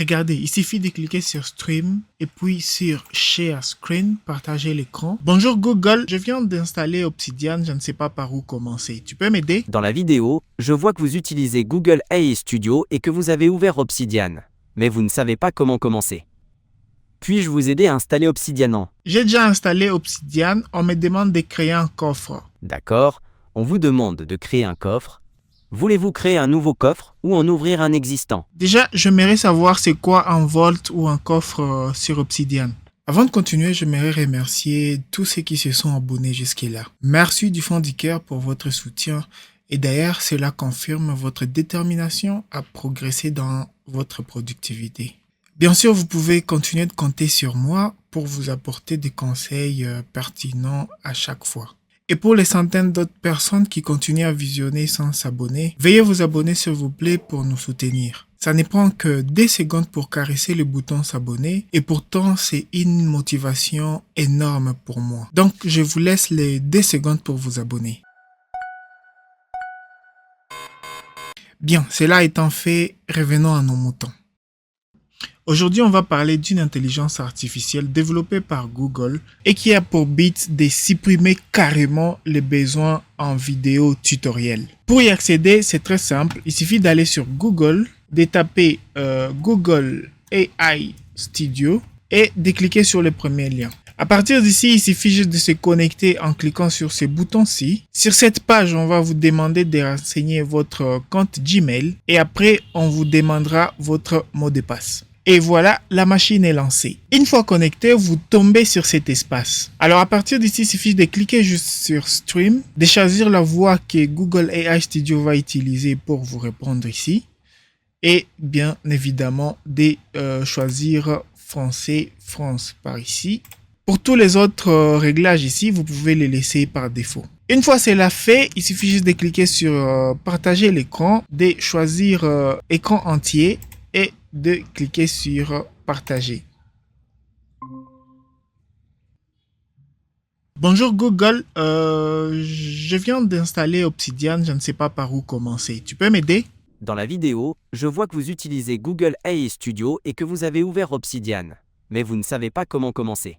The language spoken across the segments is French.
Regardez, il suffit de cliquer sur Stream et puis sur Share Screen, partager l'écran. Bonjour Google, je viens d'installer Obsidian, je ne sais pas par où commencer. Tu peux m'aider? Dans la vidéo, je vois que vous utilisez Google AI Studio et que vous avez ouvert Obsidian, mais vous ne savez pas comment commencer. Puis-je vous aider à installer Obsidian? J'ai déjà installé Obsidian, on me demande de créer un coffre. D'accord, on vous demande de créer un coffre. Voulez-vous créer un nouveau coffre ou en ouvrir un existant? Déjà, j'aimerais savoir c'est quoi un vault ou un coffre sur Obsidian. Avant de continuer, j'aimerais remercier tous ceux qui se sont abonnés jusque-là. Merci du fond du cœur pour votre soutien et d'ailleurs, cela confirme votre détermination à progresser dans votre productivité. Bien sûr, vous pouvez continuer de compter sur moi pour vous apporter des conseils pertinents à chaque fois. Et pour les centaines d'autres personnes qui continuent à visionner sans s'abonner, veuillez vous abonner s'il vous plaît pour nous soutenir. Ça ne prend que des secondes pour caresser le bouton s'abonner et pourtant c'est une motivation énorme pour moi. Donc je vous laisse les 2 secondes pour vous abonner. Bien, cela étant fait, revenons à nos moutons. Aujourd'hui, on va parler d'une intelligence artificielle développée par Google et qui a pour but de supprimer carrément les besoins en vidéo tutoriel. Pour y accéder, c'est très simple. Il suffit d'aller sur Google, de taper Google AI Studio et de cliquer sur le premier lien. À partir d'ici, il suffit juste de se connecter en cliquant sur ce bouton-ci. Sur cette page, on va vous demander de renseigner votre compte Gmail et après, on vous demandera votre mot de passe. Et voilà, la machine est lancée. Une fois connecté, vous tombez sur cet espace. Alors à partir d'ici, il suffit de cliquer juste sur Stream, de choisir la voix que Google AI Studio va utiliser pour vous répondre ici. Et bien évidemment, de choisir Français, France par ici. Pour tous les autres réglages ici, vous pouvez les laisser par défaut. Une fois cela fait, il suffit juste de cliquer sur partager l'écran, de choisir écran entier et de cliquer sur partager. Bonjour Google, je viens d'installer Obsidian, je ne sais pas par où commencer. Tu peux m'aider? Dans la vidéo, je vois que vous utilisez Google AI Studio et que vous avez ouvert Obsidian, mais vous ne savez pas comment commencer.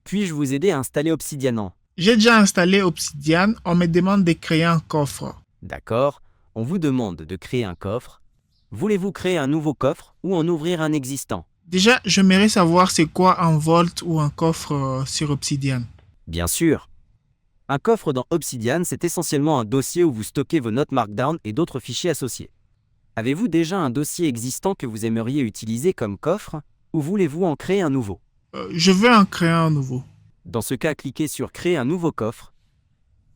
Puis-je vous aider à installer Obsidian? J'ai déjà installé Obsidian, on me demande de créer un coffre. D'accord, on vous demande de créer un coffre. Voulez-vous créer un nouveau coffre ou en ouvrir un existant? Déjà, j'aimerais savoir c'est quoi un vault ou un coffre sur Obsidian. Bien sûr. Un coffre dans Obsidian, c'est essentiellement un dossier où vous stockez vos notes Markdown et d'autres fichiers associés. Avez-vous déjà un dossier existant que vous aimeriez utiliser comme coffre ou voulez-vous en créer un nouveau? Je veux en créer un nouveau. Dans ce cas, cliquez sur Créer un nouveau coffre.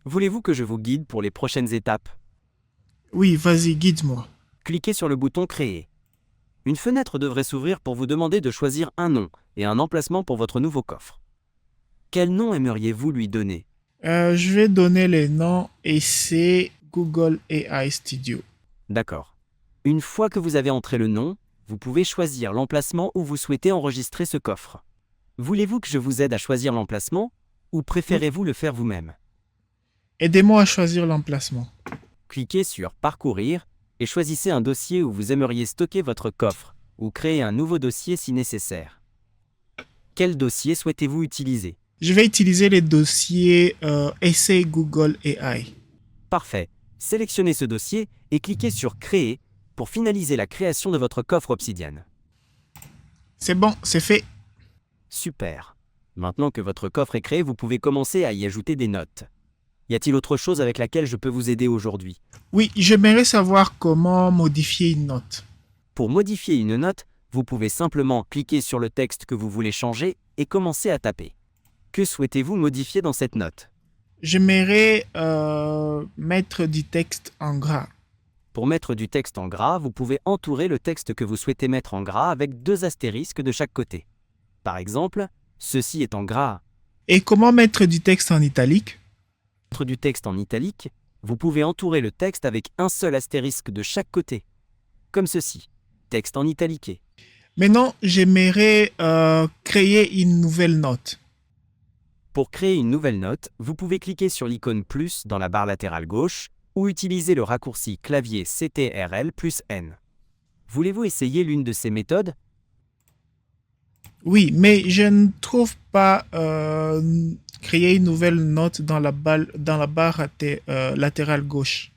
Voulez-vous que je vous guide pour les prochaines étapes? Oui, vas-y, guide-moi. Cliquez sur le bouton Créer. Une fenêtre devrait s'ouvrir pour vous demander de choisir un nom et un emplacement pour votre nouveau coffre. Quel nom aimeriez-vous lui donner? Je vais donner les noms et c'est Google AI Studio. D'accord. Une fois que vous avez entré le nom, vous pouvez choisir l'emplacement où vous souhaitez enregistrer ce coffre. Voulez-vous que je vous aide à choisir l'emplacement ou préférez-vous le faire vous-même? Aidez-moi à choisir l'emplacement. Cliquez sur Parcourir et choisissez un dossier où vous aimeriez stocker votre coffre ou créer un nouveau dossier si nécessaire. Quel dossier souhaitez-vous utiliser? Je vais utiliser les dossiers Essai Google AI. Parfait. Sélectionnez ce dossier et cliquez sur Créer pour finaliser la création de votre coffre Obsidian. C'est bon, c'est fait. Super. Maintenant que votre coffre est créé, vous pouvez commencer à y ajouter des notes. Y a-t-il autre chose avec laquelle je peux vous aider aujourd'hui? Oui, j'aimerais savoir comment modifier une note. Pour modifier une note, vous pouvez simplement cliquer sur le texte que vous voulez changer et commencer à taper. Que souhaitez-vous modifier dans cette note? J'aimerais mettre du texte en gras. Pour mettre du texte en gras, vous pouvez entourer le texte que vous souhaitez mettre en gras avec 2 astérisques de chaque côté. Par exemple, ceci est en gras. Et comment mettre du texte en italique? Pour mettre du texte en italique, vous pouvez entourer le texte avec un seul astérisque de chaque côté. Comme ceci, texte en italiqué. Maintenant, j'aimerais créer une nouvelle note. Pour créer une nouvelle note, vous pouvez cliquer sur l'icône plus dans la barre latérale gauche ou utiliser le raccourci clavier CTRL plus N. Voulez-vous essayer l'une de ces méthodes? Oui, mais je ne trouve pas créer une nouvelle note dans dans la barre latérale gauche.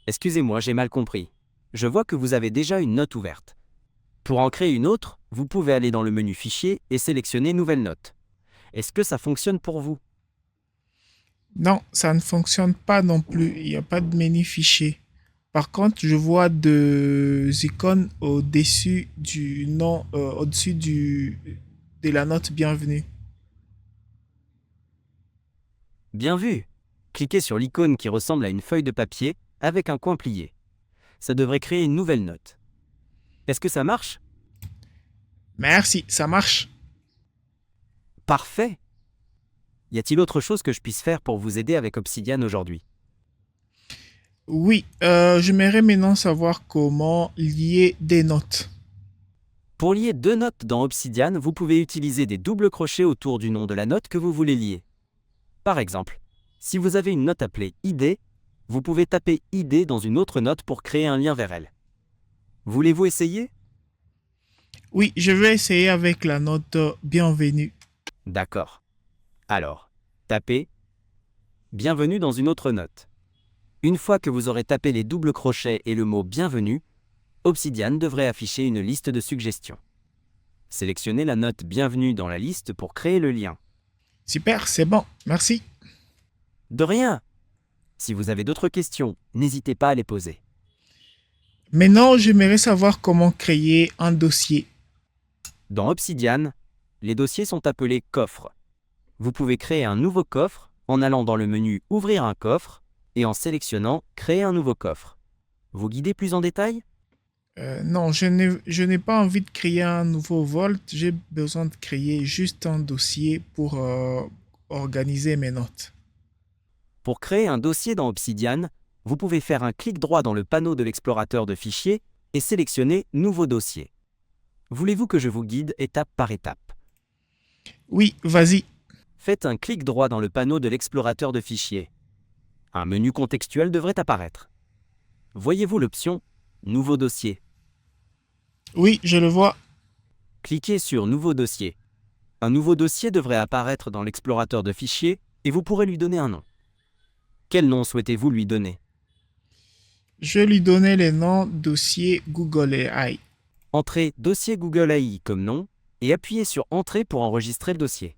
Excusez-moi, j'ai mal compris. Je vois que vous avez déjà une note ouverte. Pour en créer une autre, vous pouvez aller dans le menu Fichier et sélectionner Nouvelle note. Est-ce que ça fonctionne pour vous? Non, ça ne fonctionne pas non plus. Il n'y a pas de menu fichier. Par contre, je vois deux icônes au-dessus du nom, au-dessus de la note bienvenue. Bien vu! Cliquez sur l'icône qui ressemble à une feuille de papier avec un coin plié. Ça devrait créer une nouvelle note. Est-ce que ça marche? Merci, ça marche. Parfait! Y a-t-il autre chose que je puisse faire pour vous aider avec Obsidian aujourd'hui? Oui, j'aimerais maintenant savoir comment lier des notes. Pour lier deux notes dans Obsidian, vous pouvez utiliser des doubles crochets autour du nom de la note que vous voulez lier. Par exemple, si vous avez une note appelée ID, vous pouvez taper ID dans une autre note pour créer un lien vers elle. Voulez-vous essayer? Oui, je vais essayer avec la note bienvenue. D'accord. Alors, tapez Bienvenue dans une autre note. Une fois que vous aurez tapé les doubles crochets et le mot Bienvenue, Obsidian devrait afficher une liste de suggestions. Sélectionnez la note Bienvenue dans la liste pour créer le lien. Super, c'est bon, merci. De rien! Si vous avez d'autres questions, n'hésitez pas à les poser. Maintenant, j'aimerais savoir comment créer un dossier. Dans Obsidian, les dossiers sont appelés coffres. Vous pouvez créer un nouveau coffre en allant dans le menu Ouvrir un coffre et en sélectionnant Créer un nouveau coffre. Vous guidez plus en détail? Non, je n'ai pas envie de créer un nouveau Vault. J'ai besoin de créer juste un dossier pour organiser mes notes. Pour créer un dossier dans Obsidian, vous pouvez faire un clic droit dans le panneau de l'explorateur de fichiers et sélectionner Nouveau dossier. Voulez-vous que je vous guide étape par étape? Oui, vas-y. Faites un clic droit dans le panneau de l'explorateur de fichiers. Un menu contextuel devrait apparaître. Voyez-vous l'option Nouveau dossier? Oui, je le vois. Cliquez sur Nouveau dossier. Un nouveau dossier devrait apparaître dans l'explorateur de fichiers et vous pourrez lui donner un nom. Quel nom souhaitez-vous lui donner? Je lui donnais les noms dossier Google AI. Entrez Dossier Google AI comme nom et appuyez sur Entrée pour enregistrer le dossier.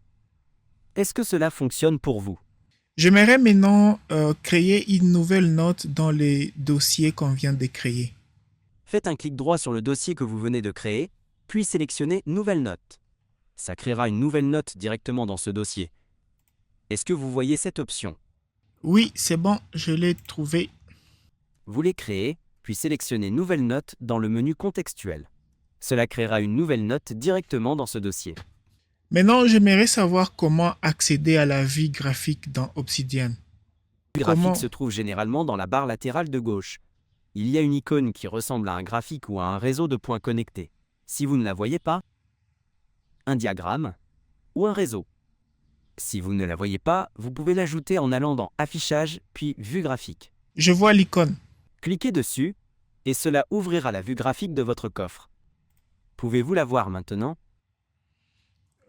Est-ce que cela fonctionne pour vous? J'aimerais maintenant créer une nouvelle note dans les dossiers qu'on vient de créer. Faites un clic droit sur le dossier que vous venez de créer, puis sélectionnez Nouvelle note. Ça créera une nouvelle note directement dans ce dossier. Est-ce que vous voyez cette option? Oui, c'est bon, je l'ai trouvé. Vous les créez, puis sélectionnez Nouvelle note dans le menu contextuel. Cela créera une nouvelle note directement dans ce dossier. Maintenant, j'aimerais savoir comment accéder à la vue graphique dans Obsidian. Le Comment? graphique se trouve généralement dans la barre latérale de gauche. Il y a une icône qui ressemble à un graphique ou à un réseau de points connectés. Si vous ne la voyez pas, un diagramme ou un réseau. Si vous ne la voyez pas, vous pouvez l'ajouter en allant dans Affichage puis Vue graphique. Je vois l'icône. Cliquez dessus et cela ouvrira la vue graphique de votre coffre. Pouvez-vous la voir maintenant?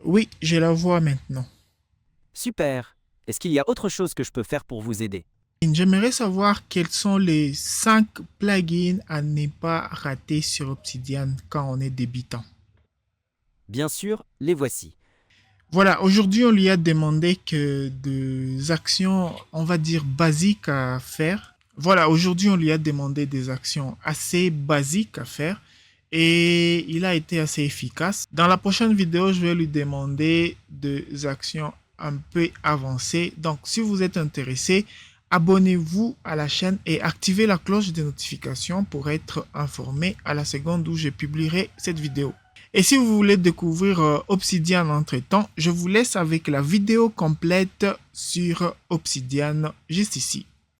Oui, je la vois maintenant. Super! Est-ce qu'il y a autre chose que je peux faire pour vous aider? J'aimerais savoir quels sont les 5 plugins à ne pas rater sur Obsidian quand on est débutant. Bien sûr, les voici. Voilà, aujourd'hui, on lui a demandé que des actions, on va dire, basiques à faire. Voilà, aujourd'hui, on lui a demandé des actions assez basiques à faire et il a été assez efficace. Dans la prochaine vidéo, je vais lui demander des actions un peu avancées. Donc, si vous êtes intéressé, abonnez-vous à la chaîne et activez la cloche de notification pour être informé à la seconde où je publierai cette vidéo. Et si vous voulez découvrir Obsidian entre-temps, je vous laisse avec la vidéo complète sur Obsidian juste ici.